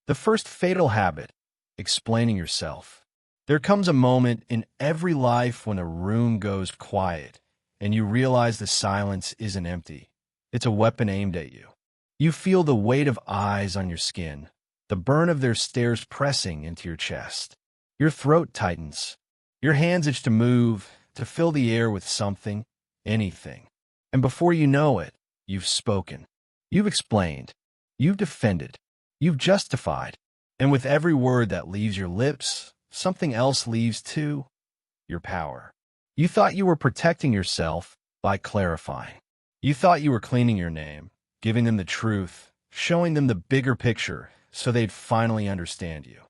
The first fatal habit, explaining yourself. There comes a moment in every life when a room goes quiet and you realize the silence isn't empty. It's a weapon aimed at you. You feel the weight of eyes on your skin, the burn of their stares pressing into your chest. Your throat tightens. Your hands itch to move, to fill the air with something, anything. And before you know it, you've spoken. You've explained. You've defended. You've justified. And with every word that leaves your lips, something else leaves too: your power. You thought you were protecting yourself by clarifying. You thought you were cleaning your name, giving them the truth, showing them the bigger picture so they'd finally understand you.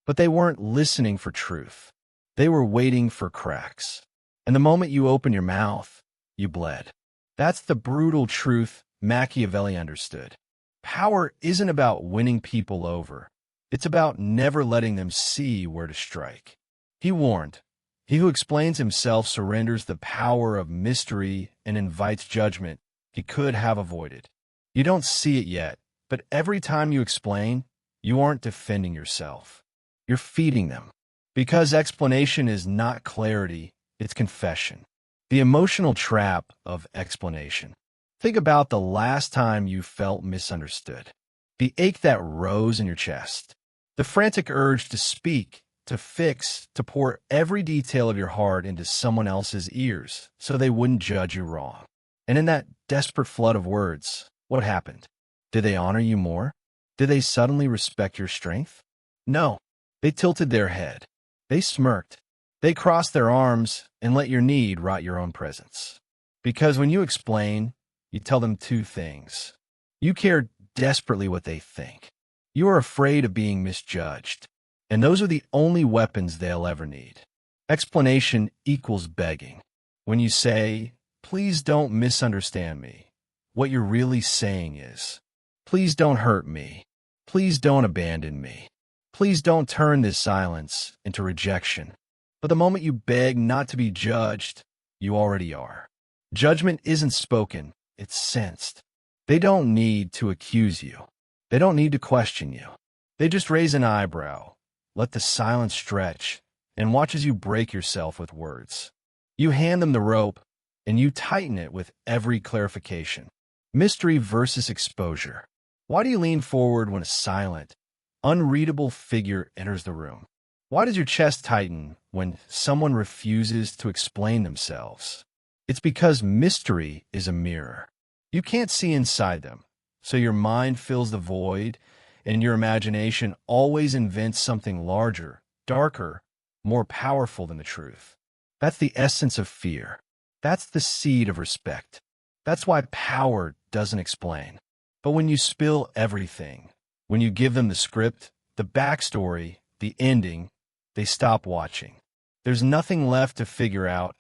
But they weren't listening for truth. They were waiting for cracks. And the moment you opened your mouth, you bled. That's the brutal truth Machiavelli understood. Power isn't about winning people over. It's about never letting them see where to strike. He warned, "He who explains himself surrenders the power of mystery and invites judgment he could have avoided." You don't see it yet, but every time you explain, you aren't defending yourself. You're feeding them. Because explanation is not clarity, it's confession. The emotional trap of explanation. Think about the last time you felt misunderstood. The ache that rose in your chest. The frantic urge to speak, to fix, to pour every detail of your heart into someone else's ears so they wouldn't judge you wrong. And in that desperate flood of words, what happened? Did they honor you more? Did they suddenly respect your strength? No. They tilted their head. They smirked. They crossed their arms and let your need rot your own presence. Because when you explain, you tell them two things. You care desperately what they think. You are afraid of being misjudged. And those are the only weapons they'll ever need. Explanation equals begging. When you say, "Please don't misunderstand me," what you're really saying is, "Please don't hurt me. Please don't abandon me. Please don't turn this silence into rejection." But the moment you beg not to be judged, you already are. Judgment isn't spoken, it's sensed. They don't need to accuse you. They don't need to question you. They just raise an eyebrow, let the silence stretch, and watch as you break yourself with words. You hand them the rope, and you tighten it with every clarification. Mystery versus exposure. Why do you lean forward when a silent, unreadable figure enters the room? Why does your chest tighten when someone refuses to explain themselves? It's because mystery is a mirror. You can't see inside them, so your mind fills the void, and your imagination always invents something larger, darker, more powerful than the truth. That's the essence of fear. That's the seed of respect. That's why power doesn't explain. But when you spill everything, when you give them the script, the backstory, the ending, they stop watching. There's nothing left to figure out,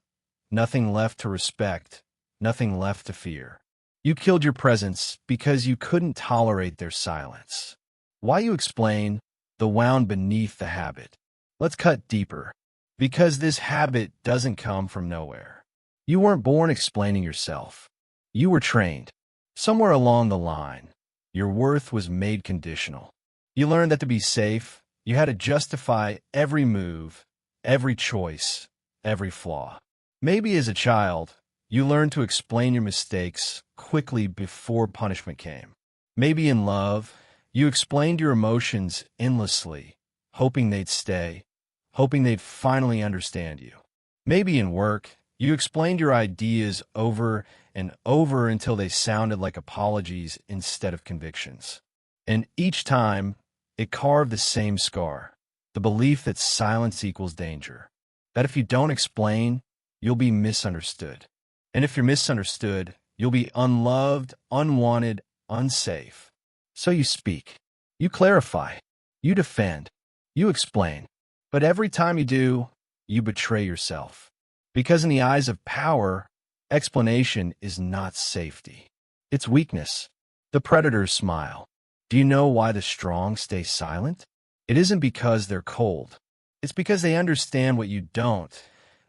nothing left to respect, nothing left to fear. You killed your presence because you couldn't tolerate their silence. Why you explain, the wound beneath the habit. Let's cut deeper. Because this habit doesn't come from nowhere. You weren't born explaining yourself. You were trained. Somewhere along the line, your worth was made conditional. You learned that to be safe, you had to justify every move, every choice, every flaw. Maybe as a child, you learned to explain your mistakes quickly before punishment came. Maybe in love, you explained your emotions endlessly, hoping they'd stay, hoping they'd finally understand you. Maybe in work, you explained your ideas over and over until they sounded like apologies instead of convictions. And each time, it carved the same scar, the belief that silence equals danger, that if you don't explain, you'll be misunderstood. And if you're misunderstood, you'll be unloved, unwanted, unsafe. So you speak, you clarify, you defend, you explain. But every time you do, you betray yourself. Because in the eyes of power, explanation is not safety. It's weakness. The predators smile. Do you know why the strong stay silent? It isn't because they're cold. It's because they understand what you don't,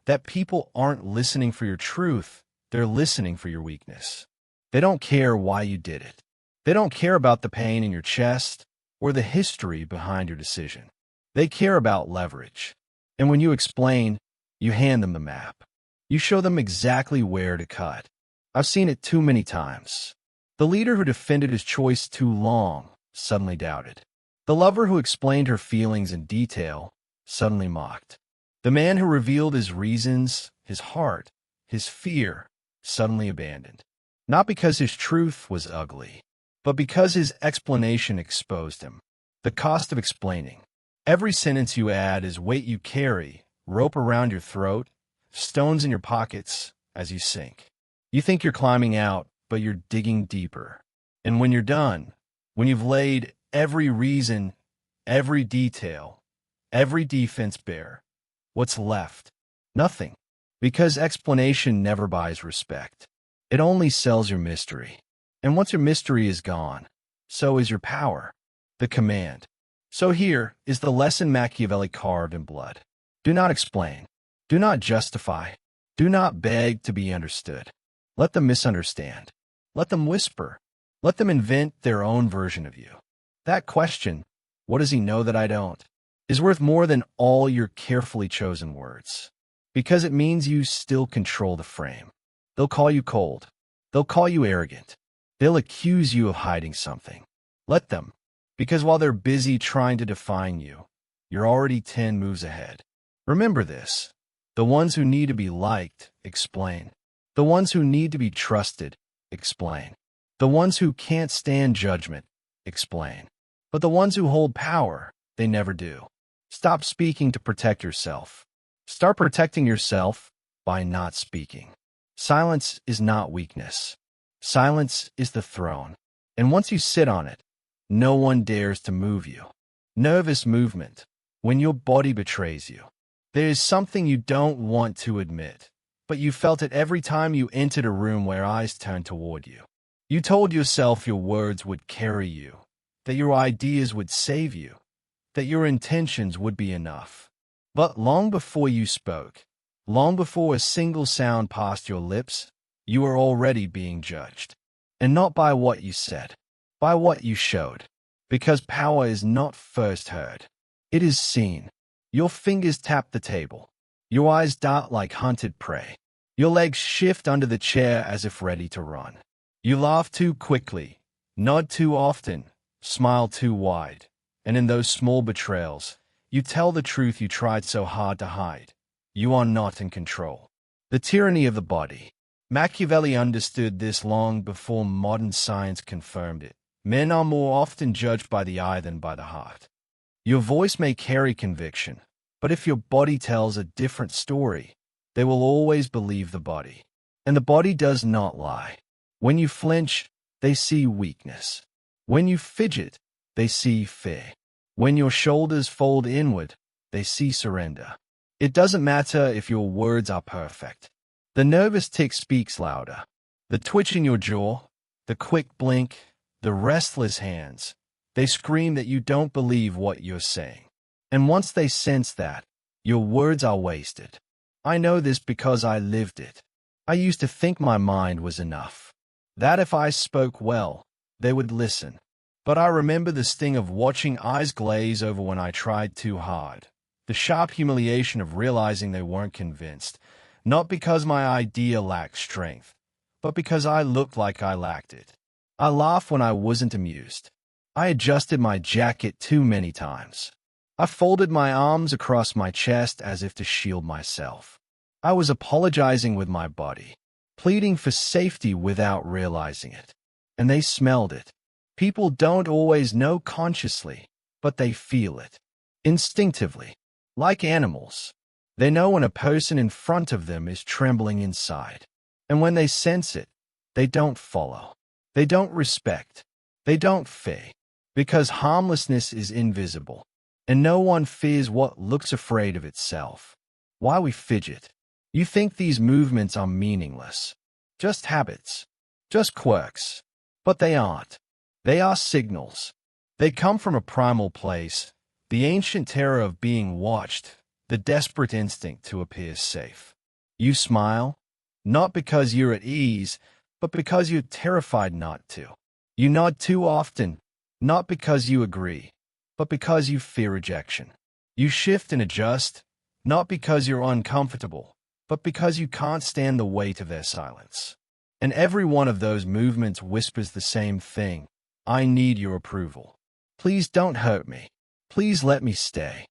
that people aren't listening for your truth, they're listening for your weakness. They don't care why you did it. They don't care about the pain in your chest, or the history behind your decision. They care about leverage. And when you explain, you hand them the map. You show them exactly where to cut. I've seen it too many times. The leader who defended his choice too long suddenly doubted. The lover who explained her feelings in detail suddenly mocked. The man who revealed his reasons, his heart, his fear, suddenly abandoned. Not because his truth was ugly, but because his explanation exposed him. The cost of explaining. Every sentence you add is weight you carry, rope around your throat, stones in your pockets as you sink. You think you're climbing out, but you're digging deeper. And when you're done, when you've laid every reason, every detail, every defense bare, what's left? Nothing. Because explanation never buys respect. It only sells your mystery. And once your mystery is gone, so is your power, the command. So here is the lesson Machiavelli carved in blood. Do not explain. Do not justify. Do not beg to be understood. Let them misunderstand. Let them whisper. Let them invent their own version of you. That question, what does he know that I don't, is worth more than all your carefully chosen words. Because it means you still control the frame. They'll call you cold. They'll call you arrogant. They'll accuse you of hiding something. Let them. Because while they're busy trying to define you, you're already 10 moves ahead. Remember this. The ones who need to be liked, explain. The ones who need to be trusted, explain. The ones who can't stand judgment, explain. But the ones who hold power, they never do. Stop speaking to protect yourself. Start protecting yourself by not speaking. Silence is not weakness. Silence is the throne. And once you sit on it, no one dares to move you. Nervous movement. When your body betrays you. There is something you don't want to admit, but you felt it every time you entered a room where eyes turned toward you. You told yourself your words would carry you, that your ideas would save you, that your intentions would be enough. But long before you spoke, long before a single sound passed your lips, you were already being judged. And not by what you said, by what you showed. Because power is not first heard. It is seen. Your fingers tap the table. Your eyes dart like hunted prey. Your legs shift under the chair as if ready to run. You laugh too quickly, nod too often, smile too wide. And in those small betrayals, you tell the truth you tried so hard to hide. You are not in control. The tyranny of the body. Machiavelli understood this long before modern science confirmed it. Men are more often judged by the eye than by the heart. Your voice may carry conviction, but if your body tells a different story, they will always believe the body. And the body does not lie. When you flinch, they see weakness. When you fidget, they see fear. When your shoulders fold inward, they see surrender. It doesn't matter if your words are perfect. The nervous tick speaks louder. The twitch in your jaw, the quick blink, the restless hands, they scream that you don't believe what you're saying. And once they sense that, your words are wasted. I know this because I lived it. I used to think my mind was enough. That if I spoke well, they would listen. But I remember the sting of watching eyes glaze over when I tried too hard. The sharp humiliation of realizing they weren't convinced. Not because my idea lacked strength, but because I looked like I lacked it. I laughed when I wasn't amused. I adjusted my jacket too many times. I folded my arms across my chest as if to shield myself. I was apologizing with my body, pleading for safety without realizing it. And they smelled it. People don't always know consciously, but they feel it. Instinctively. Like animals. They know when a person in front of them is trembling inside. And when they sense it, they don't follow. They don't respect. They don't fear. Because harmlessness is invisible. And no one fears what looks afraid of itself. Why we fidget? You think these movements are meaningless. Just habits. Just quirks. But they aren't. They are signals. They come from a primal place. The ancient terror of being watched. The desperate instinct to appear safe. You smile, not because you're at ease, but because you're terrified not to. You nod too often, not because you agree, but because you fear rejection. You shift and adjust, not because you're uncomfortable, but because you can't stand the weight of their silence. And every one of those movements whispers the same thing: I need your approval. Please don't hurt me. Please let me stay.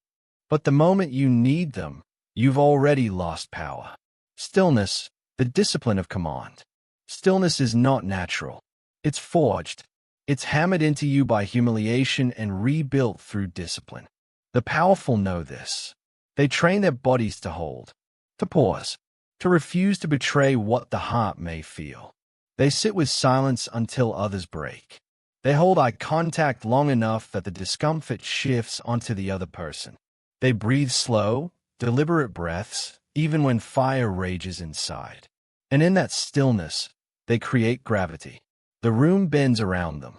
But the moment you need them, you've already lost power. Stillness, the discipline of command. Stillness is not natural. It's forged. It's hammered into you by humiliation and rebuilt through discipline. The powerful know this. They train their bodies to hold, to pause, to refuse to betray what the heart may feel. They sit with silence until others break. They hold eye contact long enough that the discomfort shifts onto the other person. They breathe slow, deliberate breaths, even when fire rages inside. And in that stillness, they create gravity. The room bends around them.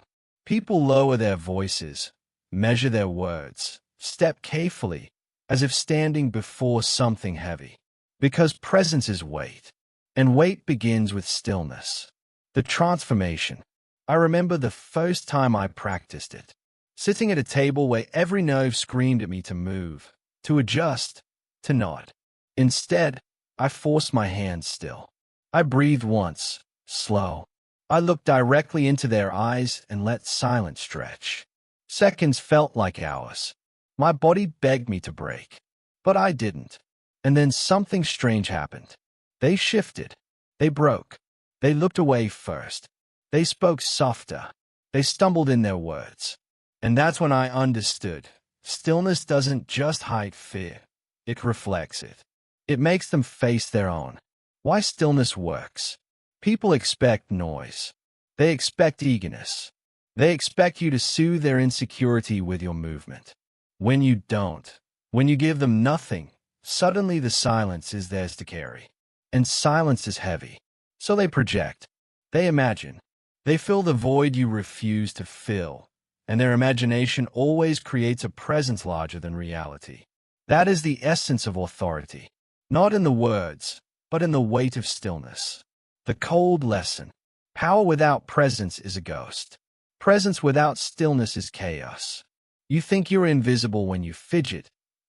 People lower their voices, measure their words, step carefully, as if standing before something heavy. Because presence is weight, and weight begins with stillness. The transformation. I remember the first time I practiced it. Sitting at a table where every nerve screamed at me to move, to adjust, to nod. Instead, I forced my hands still. I breathed once, slow. I looked directly into their eyes and let silence stretch. Seconds felt like hours. My body begged me to break, but I didn't. And then something strange happened. They shifted. They broke. They looked away first. They spoke softer. They stumbled in their words. And that's when I understood. Stillness doesn't just hide fear. It reflects it. It makes them face their own. Why stillness works. People expect noise. They expect eagerness. They expect you to soothe their insecurity with your movement. When you don't, when you give them nothing, suddenly the silence is theirs to carry. And silence is heavy. So they project. They imagine. They fill the void you refuse to fill. And their imagination always creates a presence larger than reality. That is the essence of authority. Not in the words, but in the weight of stillness. The cold lesson. Power without presence is a ghost. Presence without stillness is chaos. You think you're invisible when you fidget,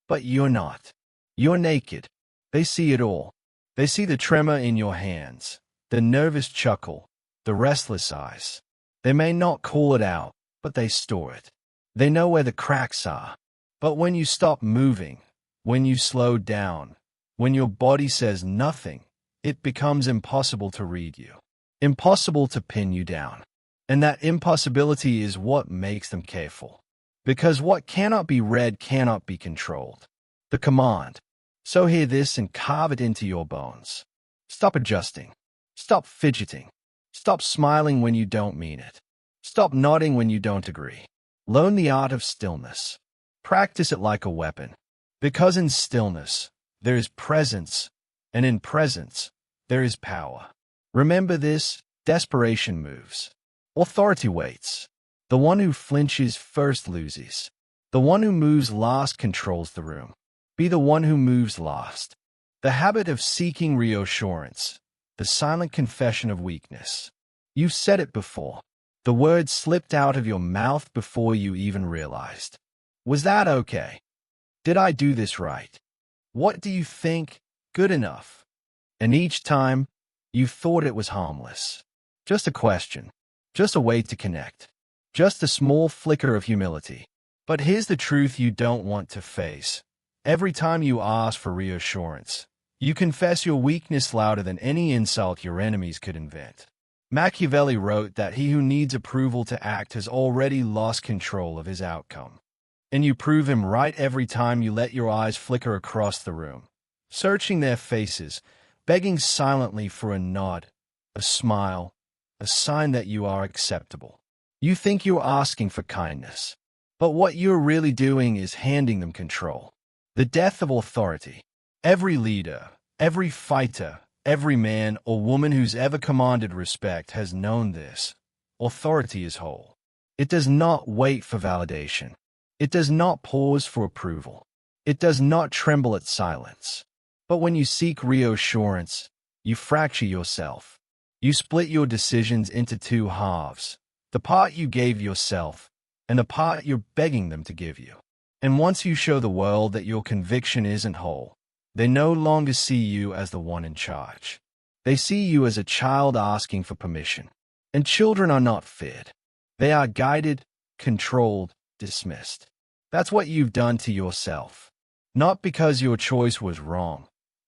but you're not. You're naked. They see it all. They see the tremor in your hands, the nervous chuckle, the restless eyes. They may not call it out, but they store it. They know where the cracks are. But when you stop moving, when you slow down, when your body says nothing, it becomes impossible to read you. Impossible to pin you down. And that impossibility is what makes them careful. Because what cannot be read cannot be controlled. The command. So hear this and carve it into your bones. Stop adjusting. Stop fidgeting. Stop smiling when you don't mean it. Stop nodding when you don't agree. Learn the art of stillness. Practice it like a weapon. Because in stillness, there is presence, and in presence, there is power. Remember this: desperation moves. Authority waits. The one who flinches first loses. The one who moves last controls the room. Be the one who moves last. The habit of seeking reassurance. The silent confession of weakness. You've said it before. The words slipped out of your mouth before you even realized. Was that okay? Did I do this right? What do you think? Good enough. And each time, you thought it was harmless. Just a question. Just a way to connect. Just a small flicker of humility. But here's the truth you don't want to face. Every time you ask for reassurance, you confess your weakness louder than any insult your enemies could invent. Machiavelli wrote that he who needs approval to act has already lost control of his outcome. And you prove him right every time you let your eyes flicker across the room, searching their faces, begging silently for a nod, a smile, a sign that you are acceptable. You think you're asking for kindness, but what you're really doing is handing them control. The death of authority. Every leader, every fighter, every man or woman who's ever commanded respect has known this. Authority is whole. It does not wait for validation. It does not pause for approval. It does not tremble at silence. But when you seek reassurance, you fracture yourself. You split your decisions into two halves. The part you gave yourself, and the part you're begging them to give you. And once you show the world that your conviction isn't whole, they no longer see you as the one in charge. They see you as a child asking for permission. And children are not feared. They are guided, controlled, dismissed. That's what you've done to yourself. Not because your choice was wrong,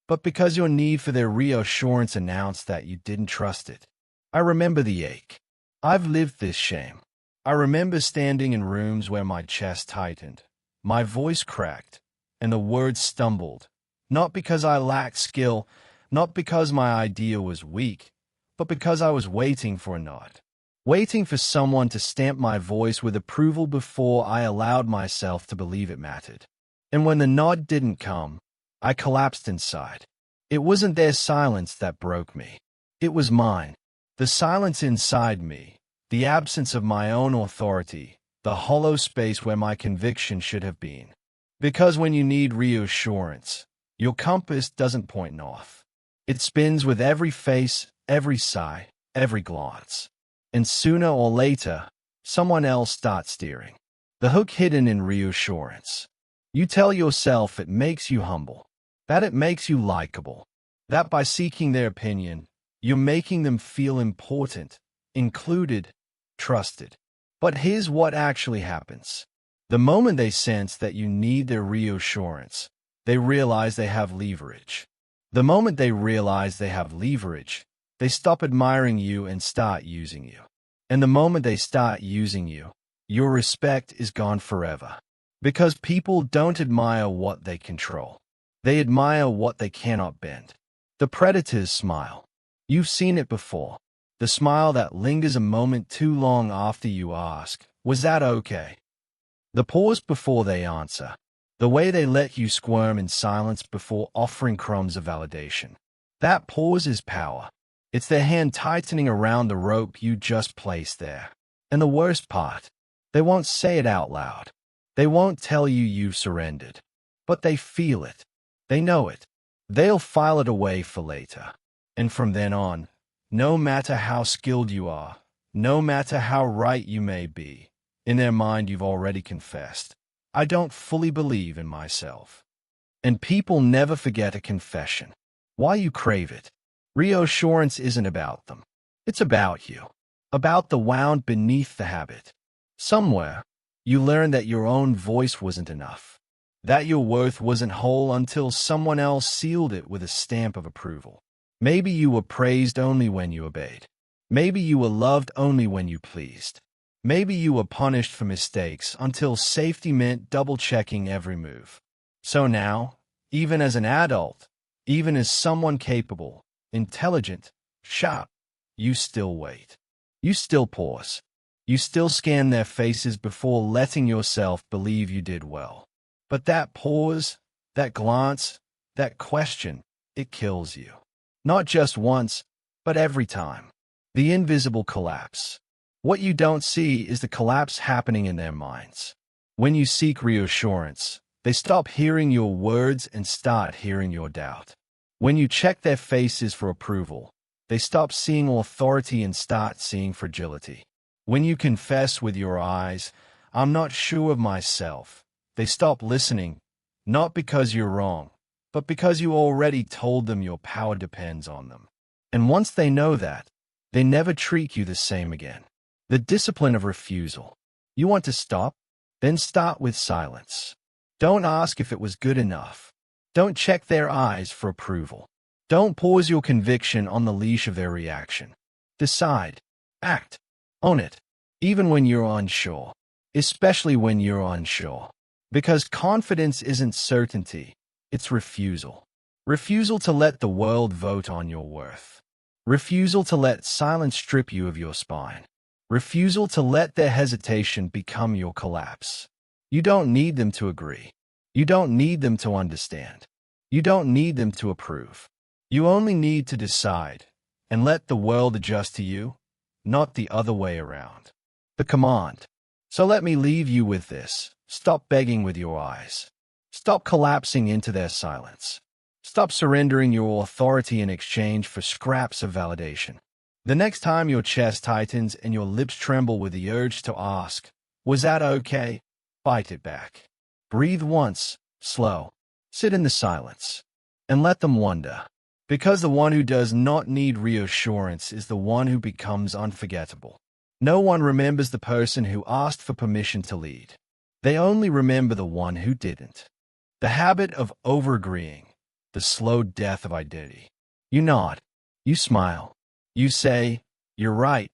but because your need for their reassurance announced that you didn't trust it. I remember the ache. I've lived this shame. I remember standing in rooms where my chest tightened, my voice cracked, and the words stumbled, not because I lacked skill, not because my idea was weak, but because I was waiting for a nod, waiting for someone to stamp my voice with approval before I allowed myself to believe it mattered. And when the nod didn't come, I collapsed inside. It wasn't their silence that broke me. It was mine. The silence inside me, the absence of my own authority, the hollow space where my conviction should have been. Because when you need reassurance, your compass doesn't point north. It spins with every face, every sigh, every glance. And sooner or later, someone else starts steering. The hook hidden in reassurance. You tell yourself it makes you humble, that it makes you likable, that by seeking their opinion, you're making them feel important, included, trusted. But here's what actually happens. The moment they sense that you need their reassurance, they realize they have leverage. The moment they realize they have leverage, they stop admiring you and start using you. And the moment they start using you, your respect is gone forever. Because people don't admire what they control. They admire what they cannot bend. The predator's smile. You've seen it before. The smile that lingers a moment too long after you ask, "Was that okay?" The pause before they answer. The way they let you squirm in silence before offering crumbs of validation. That pause is power. It's their hand tightening around the rope you just placed there. And the worst part, they won't say it out loud. They won't tell you you've surrendered. But they feel it. They know it. They'll file it away for later. And from then on, no matter how skilled you are, no matter how right you may be, in their mind you've already confessed, "I don't fully believe in myself." And people never forget a confession. Why you crave it. Reassurance isn't about them. It's about you. About the wound beneath the habit. Somewhere, you learned that your own voice wasn't enough. That your worth wasn't whole until someone else sealed it with a stamp of approval. Maybe you were praised only when you obeyed. Maybe you were loved only when you pleased. Maybe you were punished for mistakes until safety meant double-checking every move. So now, even as an adult, even as someone capable, intelligent, sharp, you still wait. You still pause. You still scan their faces before letting yourself believe you did well. But that pause, that glance, that question, it kills you. Not just once, but every time. The invisible collapse. What you don't see is the collapse happening in their minds. When you seek reassurance, they stop hearing your words and start hearing your doubt. When you check their faces for approval, they stop seeing authority and start seeing fragility. When you confess with your eyes, "I'm not sure of myself," they stop listening, not because you're wrong, but because you already told them your power depends on them. And once they know that, they never treat you the same again. The discipline of refusal. You want to stop? Then start with silence. Don't ask if it was good enough. Don't check their eyes for approval. Don't pause your conviction on the leash of their reaction. Decide. Act. Own it. Even when you're unsure. Especially when you're unsure. Because confidence isn't certainty. It's refusal. Refusal to let the world vote on your worth. Refusal to let silence strip you of your spine. Refusal to let their hesitation become your collapse. You don't need them to agree. You don't need them to understand. You don't need them to approve. You only need to decide and let the world adjust to you, not the other way around. The command. So let me leave you with this. Stop begging with your eyes. Stop collapsing into their silence. Stop surrendering your authority in exchange for scraps of validation. The next time your chest tightens and your lips tremble with the urge to ask, Was that okay? Fight it back. Breathe once, slow. Sit in the silence. And let them wonder. Because the one who does not need reassurance is the one who becomes unforgettable. No one remembers the person who asked for permission to lead. They only remember the one who didn't. The habit of overagreeing, the slow death of identity. You nod. You smile. You say, "You're right,"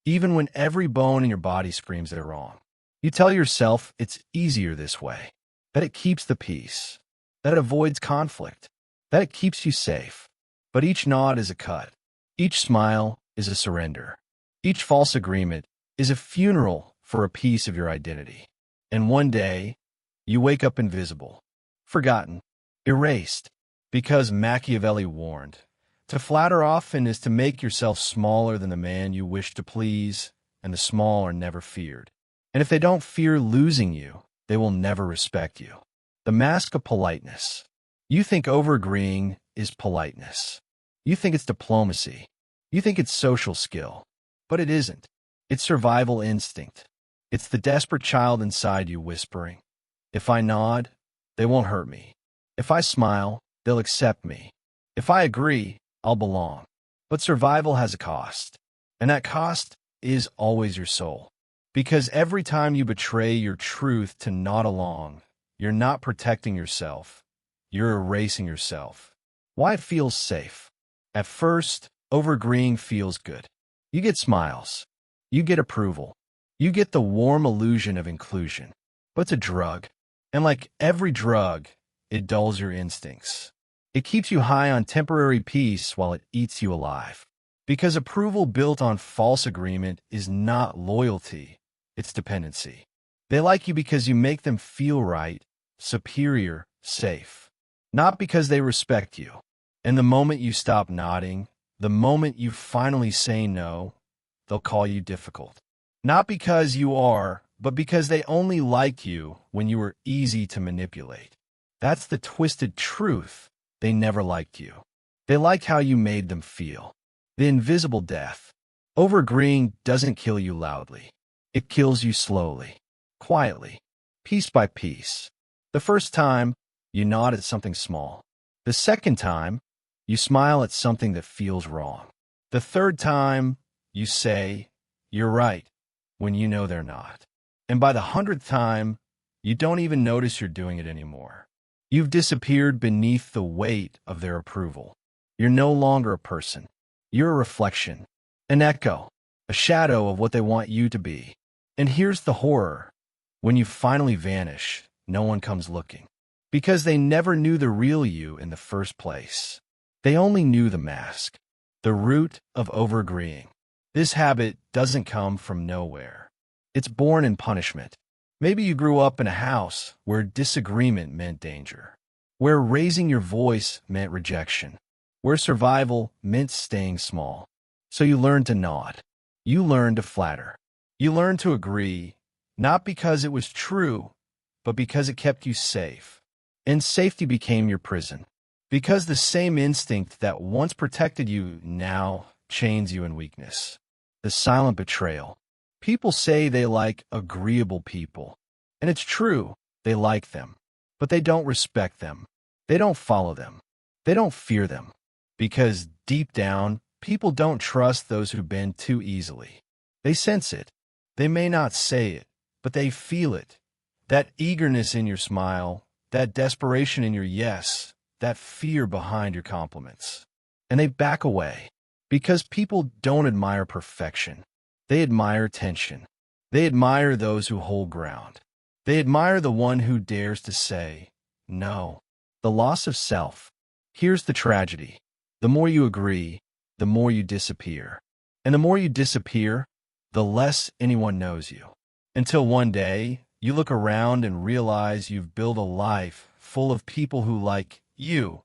even when every bone in your body screams they're wrong. You tell yourself it's easier this way, that it keeps the peace, that it avoids conflict, that it keeps you safe. But each nod is a cut. Each smile is a surrender. Each false agreement is a funeral for a piece of your identity. And one day, you wake up invisible, forgotten, erased, because Machiavelli warned. To flatter often is to make yourself smaller than the man you wish to please, and the small are never feared. And if they don't fear losing you, they will never respect you. The mask of politeness. You think overagreeing is politeness. You think it's diplomacy. You think it's social skill. But it isn't. It's survival instinct. It's the desperate child inside you whispering, "If I nod, they won't hurt me. If I smile, they'll accept me. If I agree, I'll belong." But survival has a cost. And that cost is always your soul. Because every time you betray your truth to nod along, you're not protecting yourself. You're erasing yourself. Why it feels safe. At first, overagreeing feels good. You get smiles. You get approval. You get the warm illusion of inclusion. But it's a drug. And like every drug, it dulls your instincts. It keeps you high on temporary peace while it eats you alive. Because approval built on false agreement is not loyalty, it's dependency. They like you because you make them feel right, superior, safe. Not because they respect you. And the moment you stop nodding, the moment you finally say no, they'll call you difficult. Not because you are, but because they only like you when you were easy to manipulate. That's the twisted truth. They never liked you. They liked how you made them feel. The invisible death. Overagreeing doesn't kill you loudly. It kills you slowly, quietly, piece by piece. The first time, you nod at something small. The second time, you smile at something that feels wrong. The third time, you say, "You're right," when you know they're not. And by the 100th time, you don't even notice you're doing it anymore. You've disappeared beneath the weight of their approval. You're no longer a person. You're a reflection, an echo, a shadow of what they want you to be. And here's the horror. When you finally vanish, no one comes looking. Because they never knew the real you in the first place. They only knew the mask, the root of overagreeing. This habit doesn't come from nowhere. It's born in punishment. Maybe you grew up in a house where disagreement meant danger, where raising your voice meant rejection, where survival meant staying small. So you learned to nod. You learned to flatter. You learned to agree, not because it was true, but because it kept you safe. And safety became your prison. Because the same instinct that once protected you now chains you in weakness. The silent betrayal. People say they like agreeable people. And it's true, they like them. But they don't respect them. They don't follow them. They don't fear them. Because deep down, people don't trust those who bend too easily. They sense it. They may not say it, but they feel it. That eagerness in your smile, that desperation in your yes, that fear behind your compliments. And they back away. Because people don't admire perfection. They admire tension. They admire those who hold ground. They admire the one who dares to say, no. The loss of self. Here's the tragedy. The more you agree, the more you disappear. And the more you disappear, the less anyone knows you. Until one day, you look around and realize you've built a life full of people who like you,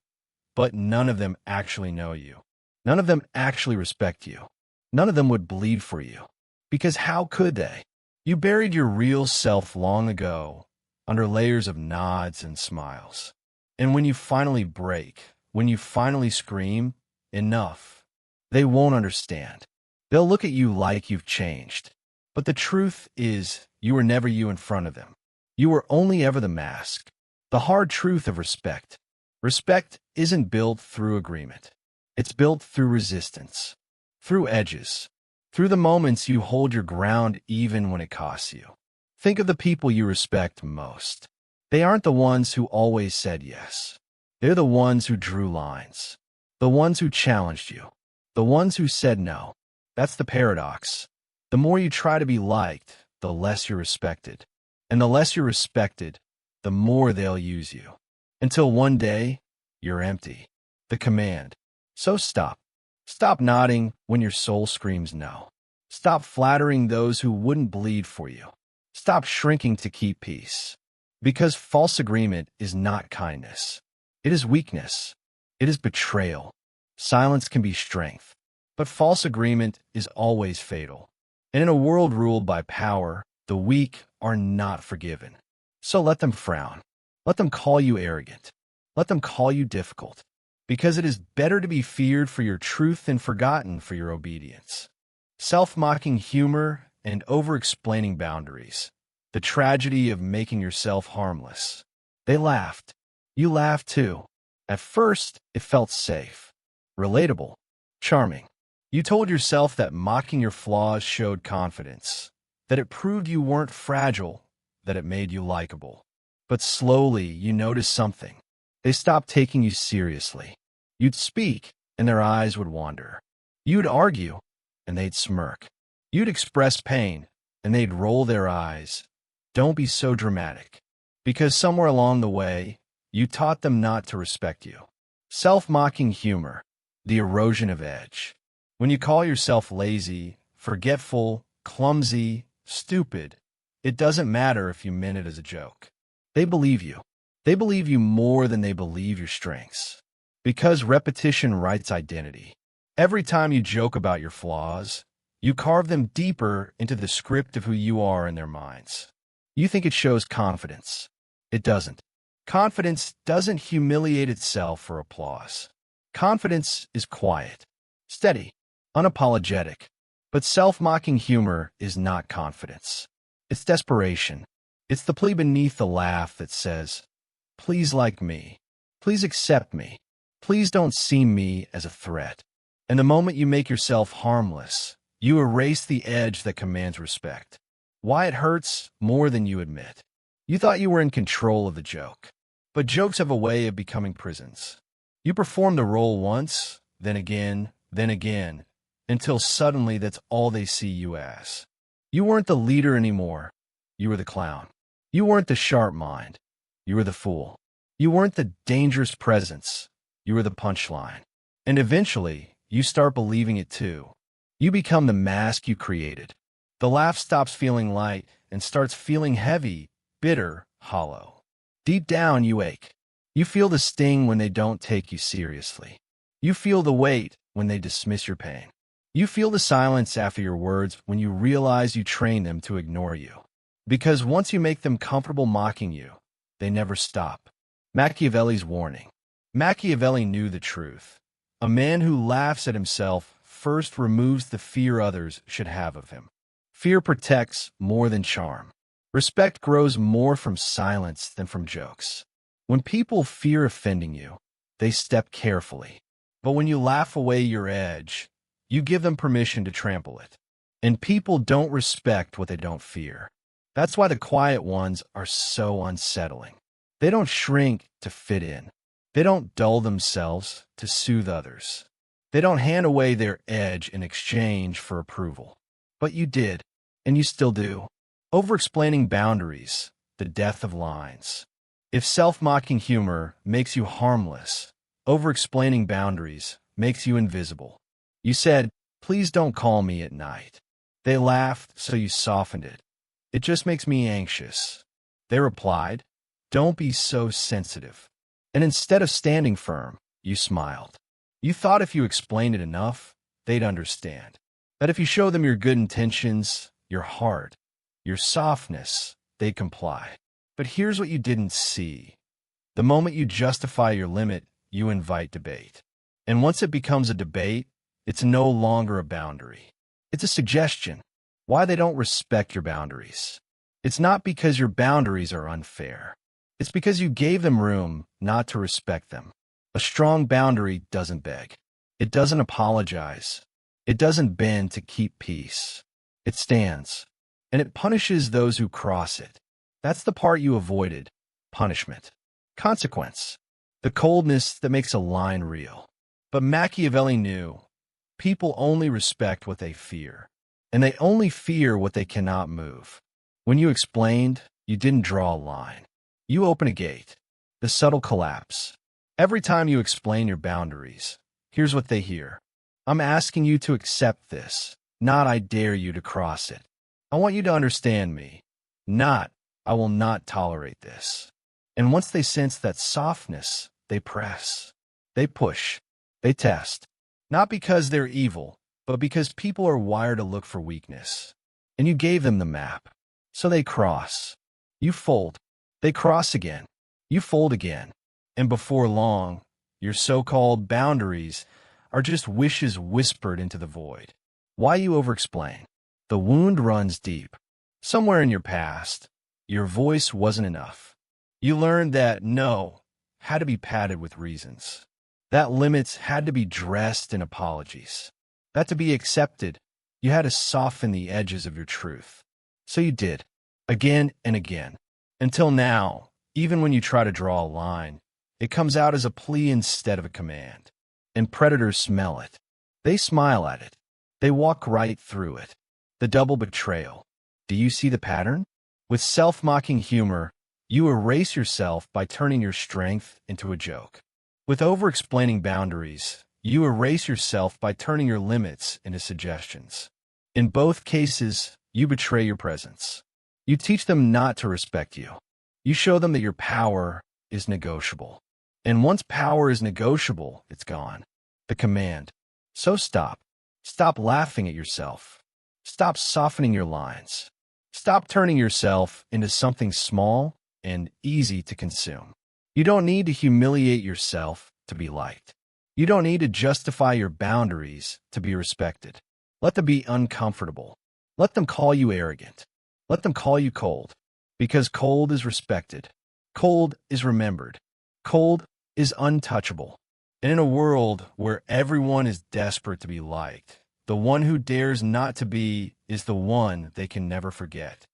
but none of them actually know you. None of them actually respect you. None of them would bleed for you. Because how could they? You buried your real self long ago under layers of nods and smiles. And when you finally break, when you finally scream, enough, they won't understand. They'll look at you like you've changed. But the truth is, you were never you in front of them. You were only ever the mask. The hard truth of respect. Respect isn't built through agreement. It's built through resistance, through edges, through the moments you hold your ground even when it costs you. Think of the people you respect most. They aren't the ones who always said yes. They're the ones who drew lines, the ones who challenged you, the ones who said no. That's the paradox. The more you try to be liked, the less you're respected. And the less you're respected, the more they'll use you. Until one day, you're empty. The command. So stop. Stop nodding when your soul screams no. Stop flattering those who wouldn't bleed for you. Stop shrinking to keep peace. Because false agreement is not kindness. It is weakness. It is betrayal. Silence can be strength. But false agreement is always fatal. And in a world ruled by power, the weak are not forgiven. So let them frown. Let them call you arrogant. Let them call you difficult. Because it is better to be feared for your truth than forgotten for your obedience. Self-mocking humor and over-explaining boundaries. The tragedy of making yourself harmless. They laughed. You laughed too. At first, it felt safe, relatable, charming. You told yourself that mocking your flaws showed confidence, that it proved you weren't fragile, that it made you likable. But slowly, you noticed something. They stopped taking you seriously. You'd speak, and their eyes would wander. You'd argue, and they'd smirk. You'd express pain, and they'd roll their eyes. Don't be so dramatic. Because somewhere along the way, you taught them not to respect you. Self-mocking humor, the erosion of edge. When you call yourself lazy, forgetful, clumsy, stupid, it doesn't matter if you meant it as a joke. They believe you. They believe you more than they believe your strengths. Because repetition writes identity. Every time you joke about your flaws, you carve them deeper into the script of who you are in their minds. You think it shows confidence. It doesn't. Confidence doesn't humiliate itself for applause. Confidence is quiet, steady, unapologetic. But self-mocking humor is not confidence. It's desperation. It's the plea beneath the laugh that says, "Please like me. Please accept me. Please don't see me as a threat." And the moment you make yourself harmless, you erase the edge that commands respect. Why it hurts more than you admit. You thought you were in control of the joke. But jokes have a way of becoming prisons. You perform the role once, then again, until suddenly that's all they see you as. You weren't the leader anymore. You were the clown. You weren't the sharp mind. You were the fool. You weren't the dangerous presence. You were the punchline. And eventually, you start believing it too. You become the mask you created. The laugh stops feeling light and starts feeling heavy, bitter, hollow. Deep down, you ache. You feel the sting when they don't take you seriously. You feel the weight when they dismiss your pain. You feel the silence after your words when you realize you trained them to ignore you. Because once you make them comfortable mocking you, they never stop. Machiavelli's warning. Machiavelli knew the truth. A man who laughs at himself first removes the fear others should have of him. Fear protects more than charm. Respect grows more from silence than from jokes. When people fear offending you, they step carefully. But when you laugh away your edge, you give them permission to trample it. And people don't respect what they don't fear. That's why the quiet ones are so unsettling. They don't shrink to fit in. They don't dull themselves to soothe others. They don't hand away their edge in exchange for approval. But you did, and you still do. Overexplaining boundaries, the death of lines. If self-mocking humor makes you harmless, overexplaining boundaries makes you invisible. You said, "Please don't call me at night." They laughed, so you softened it. "It just makes me anxious." They replied, "Don't be so sensitive." And instead of standing firm, you smiled. You thought if you explained it enough, they'd understand. That if you show them your good intentions, your heart, your softness, they'd comply. But here's what you didn't see. The moment you justify your limit, you invite debate. And once it becomes a debate, it's no longer a boundary. It's a suggestion. why they don't respect your boundaries. It's not because your boundaries are unfair. It's because you gave them room not to respect them. A strong boundary doesn't beg. It doesn't apologize. It doesn't bend to keep peace. It stands, and it punishes those who cross it. That's the part you avoided. Punishment. Consequence. The coldness that makes a line real. But Machiavelli knew people only respect what they fear, and they only fear what they cannot move. When you explained, you didn't draw a line. You open a gate. The subtle collapse. Every time you explain your boundaries, here's what they hear. I'm asking you to accept this, not I dare you to cross it. I want you to understand me, not I will not tolerate this. And once they sense that softness, they press, they push, they test. Not because they're evil, but because people are wired to look for weakness. And you gave them the map. So they cross. You fold. They cross again. You fold again. And before long, your so-called boundaries are just wishes whispered into the void. Why you overexplain? The wound runs deep. Somewhere in your past, your voice wasn't enough. You learned that no had to be padded with reasons. That limits had to be dressed in apologies. That to be accepted, you had to soften the edges of your truth. So you did, again and again. Until now, even when you try to draw a line, it comes out as a plea instead of a command. And predators smell it. They smile at it. They walk right through it. The double betrayal. Do you see the pattern? With self-mocking humor, you erase yourself by turning your strength into a joke. With over-explaining boundaries, you erase yourself by turning your limits into suggestions. In both cases, you betray your presence. You teach them not to respect you. You show them that your power is negotiable. And once power is negotiable, it's gone. The command. So stop. Stop laughing at yourself. Stop softening your lines. Stop turning yourself into something small and easy to consume. You don't need to humiliate yourself to be liked. You don't need to justify your boundaries to be respected. Let them be uncomfortable. Let them call you arrogant. Let them call you cold. Because cold is respected. Cold is remembered. Cold is untouchable. And in a world where everyone is desperate to be liked, the one who dares not to be is the one they can never forget.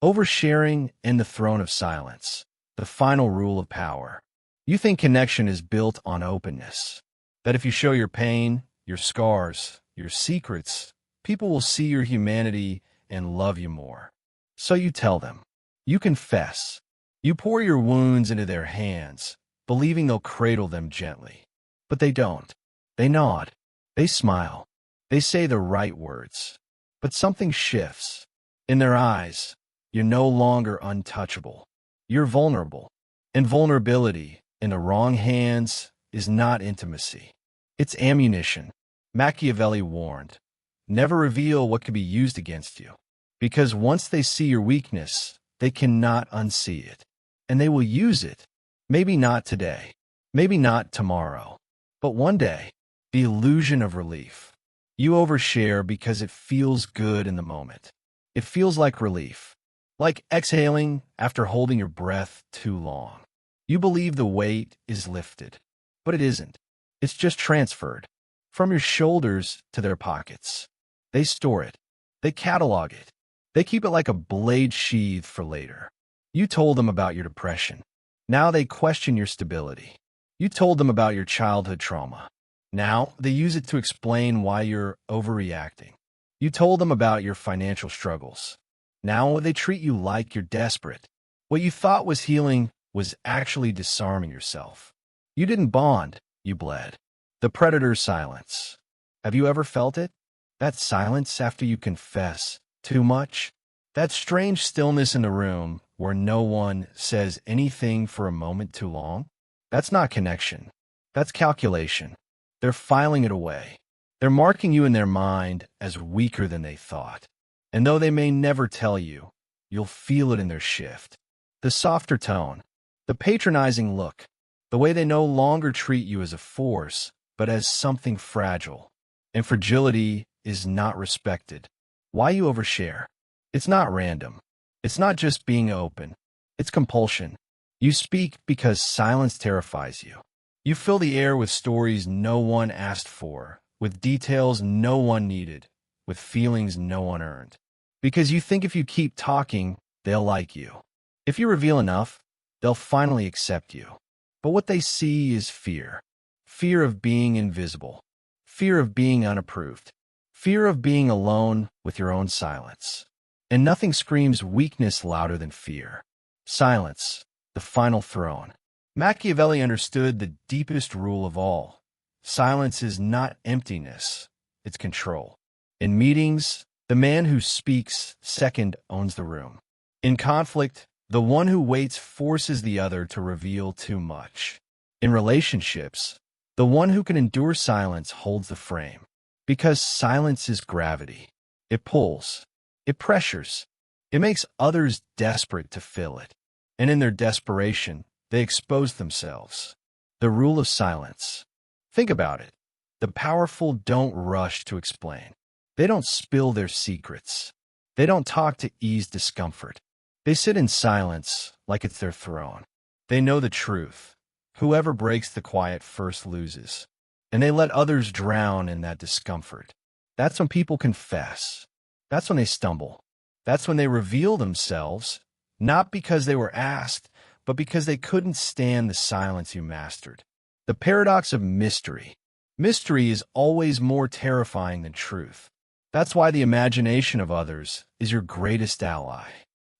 Oversharing and the throne of silence, the final rule of power. You think connection is built on openness. That if you show your pain, your scars, your secrets, people will see your humanity and love you more. So you tell them. You confess. You pour your wounds into their hands, believing they'll cradle them gently. But they don't. They nod. They smile. They say the right words. But something shifts. In their eyes, you're no longer untouchable. You're vulnerable. And vulnerability, in the wrong hands, is not intimacy. It's ammunition. Machiavelli warned, never reveal what could be used against you. Because once they see your weakness, they cannot unsee it. And they will use it. Maybe not today. Maybe not tomorrow. But one day, the illusion of relief. You overshare because it feels good in the moment. It feels like relief. Like exhaling after holding your breath too long. You believe the weight is lifted. But it isn't. It's just transferred. From your shoulders to their pockets. They store it. They catalog it. They keep it like a blade sheathed for later. You told them about your depression. Now they question your stability. You told them about your childhood trauma. Now they use it to explain why you're overreacting. You told them about your financial struggles. Now they treat you like you're desperate. What you thought was healing was actually disarming yourself. You didn't bond, you bled. The predator's silence. Have you ever felt it? That silence after you confess too much? That strange stillness in the room where no one says anything for a moment too long? That's not connection. That's calculation. They're filing it away. They're marking you in their mind as weaker than they thought. And though they may never tell you, you'll feel it in their shift. The softer tone, the patronizing look, the way they no longer treat you as a force, but as something fragile. And fragility is not respected. Why you overshare? It's not random. It's not just being open. It's compulsion. You speak because silence terrifies you. You fill the air with stories no one asked for, with details no one needed, with feelings no one earned. Because you think if you keep talking, they'll like you. If you reveal enough, they'll finally accept you. But what they see is fear. Fear of being invisible. Fear of being unapproved. Fear of being alone with your own silence. And nothing screams weakness louder than fear. Silence, the final throne. Machiavelli understood the deepest rule of all. Silence is not emptiness, it's control. In meetings, the man who speaks second owns the room. In conflict, the one who waits forces the other to reveal too much. In relationships, the one who can endure silence holds the frame. Because silence is gravity. It pulls. It pressures. It makes others desperate to fill it. And in their desperation, they expose themselves. The rule of silence. Think about it. The powerful don't rush to explain. They don't spill their secrets. They don't talk to ease discomfort. They sit in silence like it's their throne. They know the truth. Whoever breaks the quiet first loses. And they let others drown in that discomfort. That's when people confess. That's when they stumble. That's when they reveal themselves, not because they were asked, but because they couldn't stand the silence you mastered. The paradox of mystery. Mystery is always more terrifying than truth. That's why the imagination of others is your greatest ally.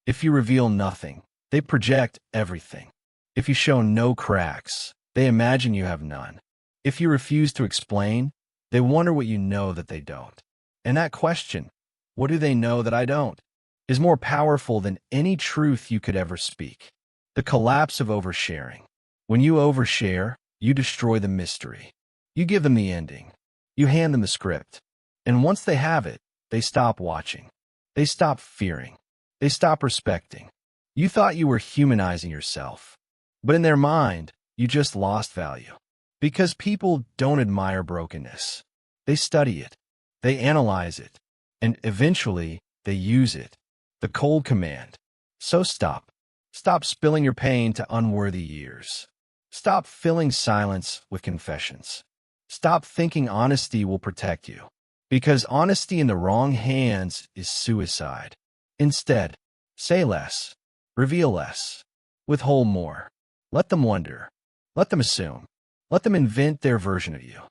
If you reveal nothing, they project everything. If you show no cracks, they imagine you have none. If you refuse to explain, they wonder what you know that they don't. And that question, what do they know that I don't, is more powerful than any truth you could ever speak. The collapse of oversharing. When you overshare, you destroy the mystery. You give them the ending. You hand them the script. And once they have it, they stop watching. They stop fearing. They stop respecting. You thought you were humanizing yourself. But in their mind, you just lost value. Because people don't admire brokenness. They study it. They analyze it. And eventually, they use it. The cold command. So stop. Stop spilling your pain to unworthy ears. Stop filling silence with confessions. Stop thinking honesty will protect you. Because honesty in the wrong hands is suicide. Instead, say less. Reveal less. Withhold more. Let them wonder. Let them assume. Let them invent their version of you.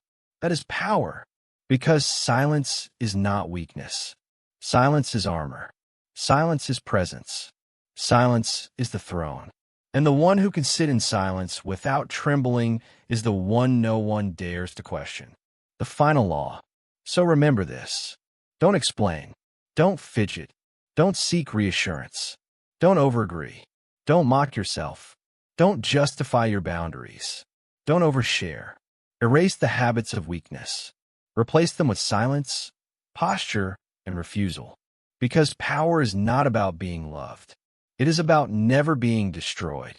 That is power. Because silence is not weakness. Silence is armor. Silence is presence. Silence is the throne. And the one who can sit in silence without trembling is the one no one dares to question. The final law. So remember this. Don't explain. Don't fidget. Don't seek reassurance. Don't overagree. Don't mock yourself. Don't justify your boundaries. Don't overshare. Erase the habits of weakness. Replace them with silence, posture, and refusal. Because power is not about being loved. It is about never being destroyed.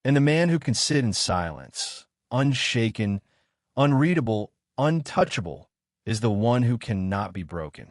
And the man who can sit in silence, unshaken, unreadable, untouchable, is the one who cannot be broken.